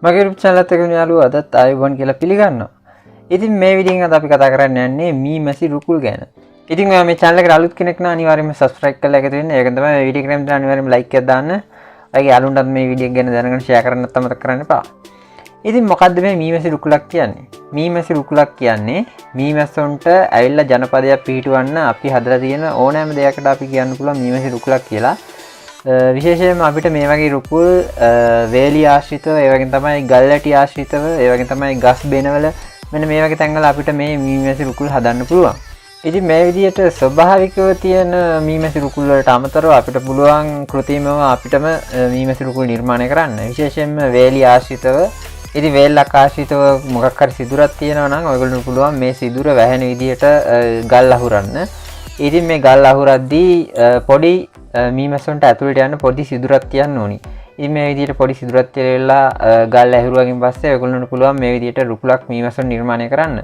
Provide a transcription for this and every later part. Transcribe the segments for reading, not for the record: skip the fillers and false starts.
මගේ YouTube channel එකත් එක්ක යාළුවෝ අදත් ආයුබෝවන් කියලා පිළිගන්නවා. ඉතින් මේ වීඩියෝෙන් අද අපි කතා කරන්න යන්නේ මී මැසි රුකුල් ගැන. ඉතින් ඔයා මේ channel එකට අලුත් කෙනෙක් නම් අනිවාර්යයෙන්ම subscribe කරලා එකතු වෙන්න. ඒක තමයි වීඩියෝ එක නම් අනිවාර්යයෙන්ම like එකක් දාන්න. ඔයගේ යාළුවන්ටත් මේ වීඩියෝ එක ගැන දැනගන්න share කරන්නත් අමතක කරන්න එපා. ඉතින් මොකද්ද මේ මී මැසි රුකුලක් කියන්නේ? මී මැසි රුකුලක් කියන්නේ මී මැස්සොන්ට ඇවිල්ලා ජනපදයක් පිහිටවන්න අපි හදලා තියෙන ඕනෑම දෙයකට අපි කියන්න පුළුවන් මී මැසි රුකුලක් කියලා. විශේෂයෙන්ම අපිට මේ වගේ රුකුල් වේලි ආශ්‍රිතව ඒ වගේ තමයි ගල් ඇටි ආශ්‍රිතව ඒ වගේ තමයි ගස් බෙනවල මෙන්න මේ වගේ තැන්වල අපිට මේ මී මැසි රුකුල් හදන්න පුළුවන්. ඉතින් මේ විදිහට ස්වභාවිකව තියෙන මී මැසි රුකුල් වලට අමතරව අපිට පුළුවන් කෘත්‍රිමව අපිටම මී මැසි රුකුල් නිර්මාණය කරන්න. විශේෂයෙන්ම වේලි ආශ්‍රිතව ඉතින් වේලක් ආශ්‍රිතව මොකක් හරි සිදුරක් තියෙනවා නම් ඔයගොල්ලන්ට පුළුවන් මේ සිදුර වැහෙන විදිහට ගල් අහුරන්න. ඉතින් මේ ගල් අහුරද්දී පොඩි මී මැස්සොන්ට ඇතුළට යන්න පොඩි සිදුරක් තියන්න ඕනි. ඉතින් මේ විදිහට පොඩි සිදුරක් තියලා ගල් ඇහුරුවකින් පස්සේ ඔයගොල්ලන්ට පුළුවන් මේ විදිහට රුකුලක් මී මැස්සොන් නිර්මාණය කරන්න.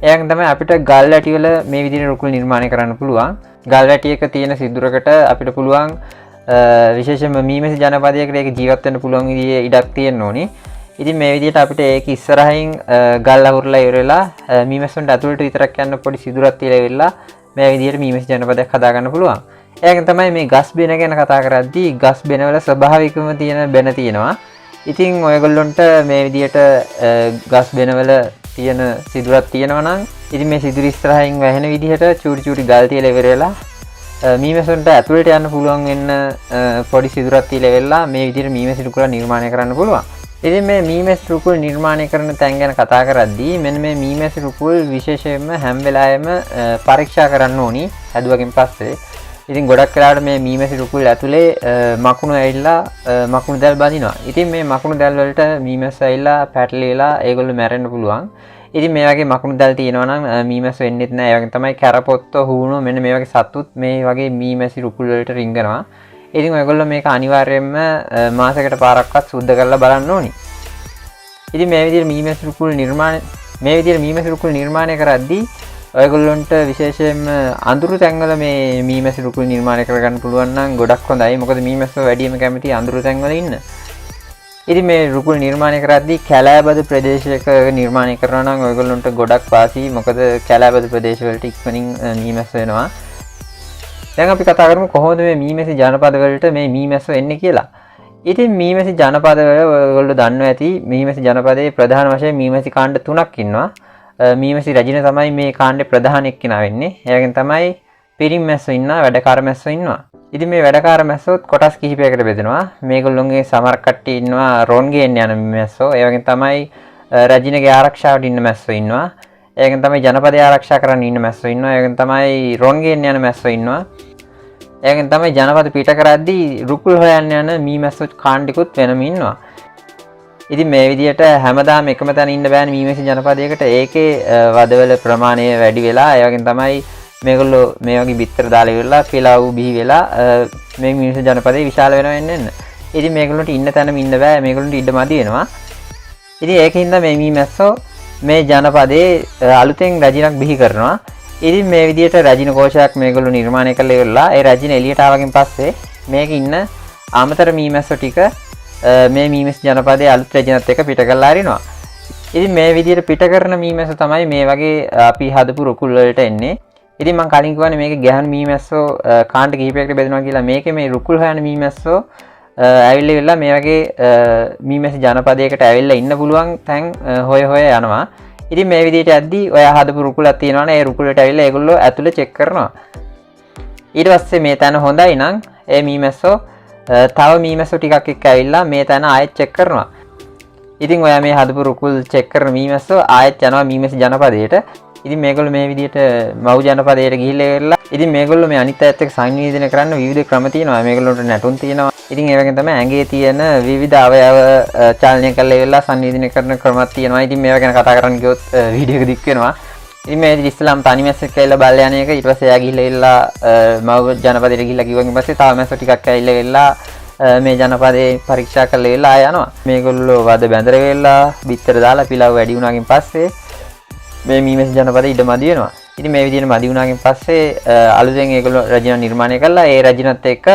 ඒකෙන් තමයි අපිට ගල් ඇටි වල මේ විදිහට රුකුල් නිර්මාණය කරන්න පුළුවන්. ගල් ඇටි එක තියෙන සිදුරකට අපිට පුළුවන් විශේෂයෙන්ම මී මැසි ජනපදයකට ඒක ජීවත් වෙන්න පුළුවන් විදිහේ ඉඩක් තියෙන්න ඕනි. ඉතින් මේ විදිහට අපිට ඒක ඉස්සරහින් ගල් අහුරලා ඉවරලා මී මැස්සොන්ට ඇතුළට විතරක් යන්න පොඩි සිදුරක් තියලා ඉවරලා මේ විදිහට මී මැසි ජනපදයක් හදා ගන්න පුළුවන්. ඒකෙන් තමයි මේ ගස් බෙන ගැන කතා කරද්දී ගස් බෙනවල ස්වභාවිකවම තියෙන බෙන තියෙනවා. ඉතින් ඔයගොල්ලොන්ට මේ විදිහට ගස් බෙනවල තියෙන සිදුරක් තියෙනවා නම් ඉතින් මේ සිදුර ඉස්සරහින් වැහෙන විදිහට චූටි චූටි ගල් තියලා ඉවරලා මී මැස්සොන්ට ඇතුළට යන්න පුළුවන් වෙන්න පොඩි සිදුරක් තියලා ඉවරලා මේ විදිහට මී මැසි රුකුල නිර්මාණය කරන්න පුළුවන්. ඉතින් මේ මී මැසි රුකුල් නිර්මාණය කරන තැන් ගැන කතා කරද්දී මෙන්න මේ මී මැසි රුකුල් විශේෂයෙන්ම හැම වෙලාවෙම පරීක්ෂා කරන්න ඕනි හැදුවකින් පස්සේ. ඉතින් ගොඩක් වෙලාවට මේ මී මැසි රුකුල් ඇතුලේ මකුණු ඇවිල්ලා මකුණු දැල් බඳිනවා. ඉතින් මේ මකුණු දැල් වලට මී මැස්ස ඇවිල්ලා පැටලිලා ඒගොල්ලෝ මැරෙන්න පුළුවන්. ඉතින් මේ වගේ මකුණු දැල් තියෙනවා නම් මී මැස්ස වෙන්නෙත් නෑ. ඒ වගේ තමයි කැරපොත්ත හූණු මෙන්න මේ වගේ සතුත් මේ වගේ මී මැසි රුකුල් වලට රිංගනවා. ඉතින් ඔයගොල්ලෝ මේක අනිවාර්යයෙන්ම මාසයකට පාරක්වත් සුද්ධ කරලා බලන්න ඕනි. ඉතින් මේ විදිහට මී මැසි රුකුල් නිර්මාණය කරද්දී ඔයගොල්ලොන්ට විශේෂයෙන්ම අඳුරු තැන්වල මේ මී මැසි රුකුල් නිර්මාණය කරගන්න පුළුවන් නම් ගොඩක් හොඳයි. මොකද මී මැස්සෝ වැඩිම කැමති අඳුරු තැන්වල ඉන්න. ඉතින් මේ රුකුල් නිර්මාණය කරද්දී කැලෑබද ප්‍රදේශයක නිර්මාණය කරනවා නම් ඔයගොල්ලොන්ට ගොඩක් වාසි. මොකද කැලෑබද ප්‍රදේශවලට ඉක්මනින් මී මැස්සෝ එනවා. දැන් අපි කතා කරමු කොහොමද මේ මී මැසි ජනපද වලට මේ මී මැස්සෝ එන්නේ කියලා. ඉතින් මී මැසි ජනපද වල ඔයගොල්ලෝ දන්නවා ඇති මී මැසි ජනපදයේ ප්‍රධාන වශයෙන් මී මැසි කාණ්ඩ 3ක් ඉන්නවා. මී මැසි රජින තමයි මේ කාණ්ඩේ ප්‍රධාන එක්කෙනා වෙන්නේ. එයාගෙන් තමයි පිරිම් මැස්සෝ ඉන්නවා, වැඩකාර මැස්සෝ ඉන්නවා. ඉතින් මේ වැඩකාර මැස්සොත් කොටස් කිහිපයකට බෙදෙනවා. මේගොල්ලොන්ගේ සමහර කට්ටිය ඉන්නවා රොන් ගේන්න යන මැස්සෝ. ඒ වගේම තමයි රජිනගේ ආරක්ෂාවට ඉන්න මැස්සෝ ඉන්නවා. ඒකෙන් තමයි ජනපදය ආරක්ෂා කරන්න ඉන්න මැස්සෝ ඉන්නවා. ඒකෙන් තමයි රොන් ගේන්න යන මැස්සෝ ඉන්නවා. ඒකෙන් තමයි ජනපද පිට කරද්දී රුකුල් හොයන්න යන මී මැස්සෝ කාණ්ඩිකුත් වෙනම ඉන්නවා. ඉතින් මේ විදිහට හැමදාම එකම තැන ඉන්න බෑනේ මී මැසි ජනපදයකට. ඒකේ වදවල ප්‍රමාණය වැඩි වෙලා ඒ වගේම තමයි මේගොල්ලෝ මේ වගේ බිත්තර දාලා ඉවරලා පිලව් බිහි වෙලා මේ මී මැසි ජනපදේ විශාල වෙනවා එන්න. ඉතින් මේගොල්ලන්ට ඉන්න තැනම ඉන්න බෑ. මේගොල්ලන්ට ඉඩ මදි වෙනවා. ඉතින් ඒකින්ද මේ මී මැස්සෝ මේ ජනපදේ අලුතෙන් රජිනක් බිහි කරනවා. ඉතින් මේ විදිහට රජින කෝෂයක් මේගොල්ලෝ නිර්මාණය කරලා ඉවරලා ඒ රජින එළියට ආවකින් පස්සේ මේක ඉන්න ආමතර මී මැස්සෝ ටික මේ මී මැසි ජනපදයේ අලුත් රජිනත් එක්ක පිට කරලා අරිනවා. ඉතින් මේ විදිහට පිට කරන මී මැස්සෝ තමයි මේ වගේ අපි හදපු රුකුල් වලට එන්නේ. ඉතින් මම කලින් කිව්වනේ මේක ගැහණු මී මැස්සෝ කාණ්ඩ කිහිපයකට බෙදෙනවා කියලා. මේකේ මේ රුකුල් හොයන මී මැස්සෝ ඇවිල්ලා ඉවරලා මේ වගේ මී මැසි ජනපදයකට ඇවිල්ලා ඉන්න පුළුවන් තැන් හොය යනවා. ඉතින් මේ විදිහට යද්දී ඔයා හදපු රුකුලක් තියෙනවනේ ඒ රුකුලට ඇවිල්ලා ඒගොල්ලෝ ඇතුලේ චෙක් කරනවා. ඊට පස්සේ මේ තැන හොඳයි නම් ඒ මී මැස්සෝ තව මී මැස්සෝ ටිකක් එක්ක ඇවිල්ලා මේ තැන ආයෙත් චෙක් කරනවා. ඉතින් ඔයා මේ හදපු රුකුල් චෙක් කරන මී මැස්සෝ ආයෙත් යනවා මී මැසි ජනපදයට. ඉතින් මේගොල්ලෝ මේ විදිහට මව් ජනපදයට ගිහිල්ලා ඉවරලා ඉතින් මේගොල්ලෝ මේ අනිත් අයත් එක්ක සංනිවේදනය කරන්න විවිධ ක්‍රම තියෙනවා. මේගොල්ලොන්ට නැටුම් තියෙනවා. ඉතින් ඒ වගේම තමයි ඇඟේ තියෙන විවිධ අවයව චලනය කරලා ඉවරලා සංනිවේදනය කරන ක්‍රමත් තියෙනවා. ඉතින් මේවා ගැන කතා කරන්න ගියොත් වීඩියෝ එක දික් වෙනවා. ඉතින් මේ ඉස්ලාම් තනි මැස්සෙක් ඇවිල්ලා බල්ල යන එක ඊට පස්සේ එයා ගිහිල්ලා ඉල්ලා මව් ජනපදයට ගිහිල්ලා කිව්වකින් පස්සේ තව මැස්සෝ ටිකක් ඇවිල්ලා ඉල්ලා මේ ජනපදේ පරීක්ෂා කරලා ඉල්ලා ආය යනවා. මේගොල්ලෝ වද බැඳර වෙලා බිත්තර දාලා පිලව් වැඩි වුණාකින් පස්සේ මේ මී මැසි ජනපදේ ඉඩ මදි වෙනවා. ඉතින් මේ විදිහට මදි වුණාකින් පස්සේ අලුතෙන් ඒගොල්ලෝ රජින නිර්මාණය කළා. ඒ රජිනත් එක්ක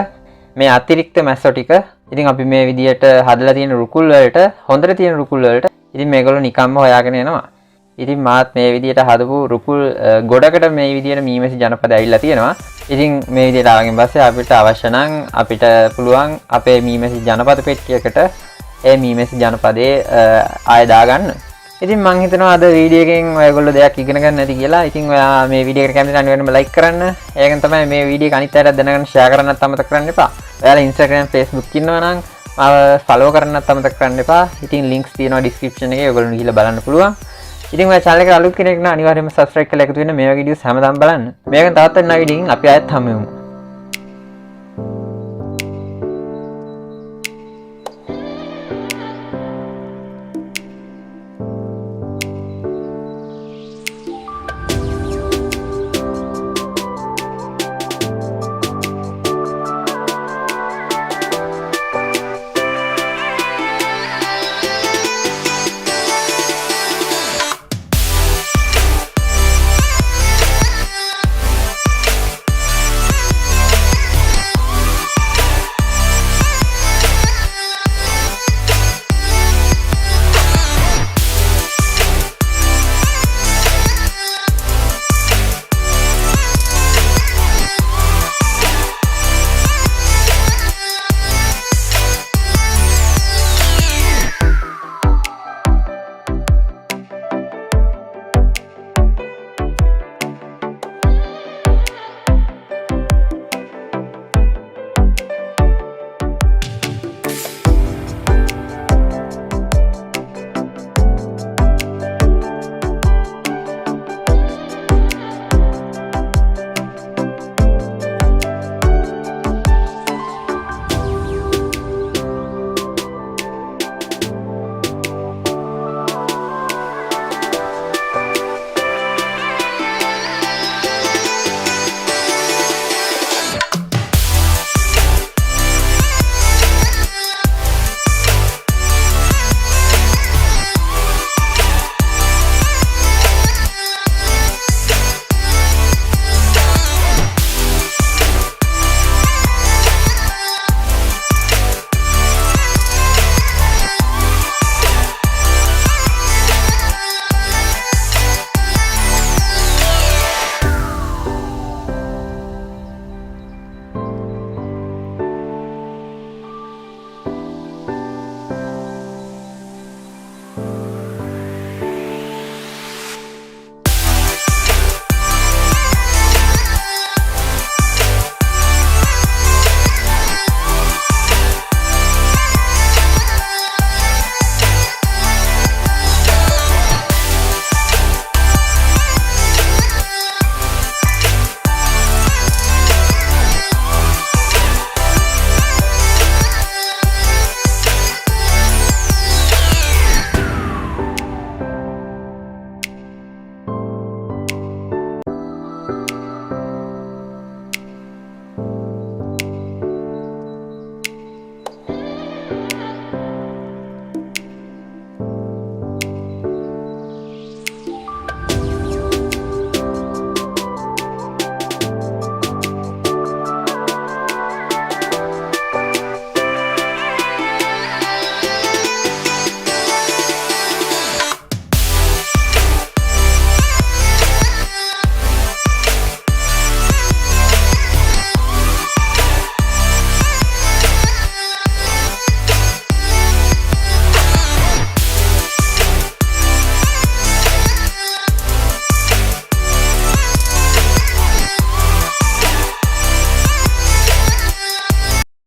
මේ අතිරික්ත මැස්සෝ ටික ඉතින් අපි මේ විදියට හදලා තියෙන රුකුල් වලට හොඳට තියෙන රුකුල් වලට ඉතින් මේගොල්ලෝ නිකම්ම හොයාගෙන එනවා. ඉතින් මාත් මේ විදියට හදපු රුකුල් ගොඩකට මේ විදියට මීමැසි ජනපද ඇවිල්ලා තියෙනවා. ඉතින් මේ විදියට ආවගෙන් පස්සේ අපිට අවශ්‍ය නම් අපිට පුළුවන් අපේ මීමැසි ජනපද පෙට්ටියකට ඒ මීමැසි ජනපදයේ ආය දාගන්න. ඉතින් මං හිතනවා අද වීඩියෝ එකෙන් ඔයගොල්ලෝ දෙයක් ඉගෙන ගන්න ඇති කියලා. ඉතින් ඔයා මේ වීඩියෝ එකට කැමති නම් අනිවාර්යෙන්ම ලයික් කරන්න. ඒකෙන් තමයි මේ වීඩියෝ එක අනිත් අයටත් දැනගන්න ෂෙයා කරන්නත් අමතක කරන්න එපා. ඔයාලා Instagram Facebook ඉන්නවා නම් මාව ෆලෝ කරන්නත් අමතක කරන්න එපා. ඉතින් links තියෙනවා description එකේ ඔයගොල්ලෝ ගිහිල්ලා බලන්න පුළුවන්. ඉතින් ඔයා channel එකට අලුත් කෙනෙක් නම් අනිවාර්යෙන්ම subscribe කරලා එකතු වෙන්න මේ වගේ videos හැමදාම බලන්න. මේකෙන් තවත් වෙන වීඩියෝ එකකින් අපි ආයෙත් හමු වෙමු.